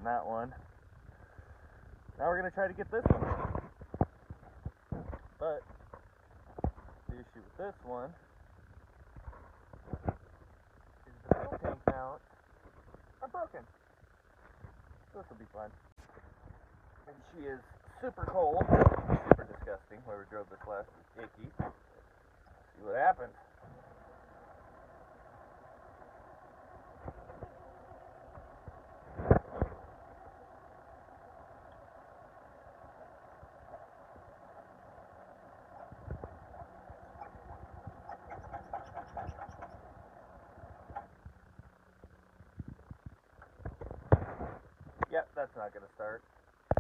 that one. Now we're going to try to get this one. But the issue with this one is the fuel tank mounts are broken. So this will be fun. And she is super cold, super disgusting. Whoever drove this last is icky. See what happens. Yep, that's not going to start.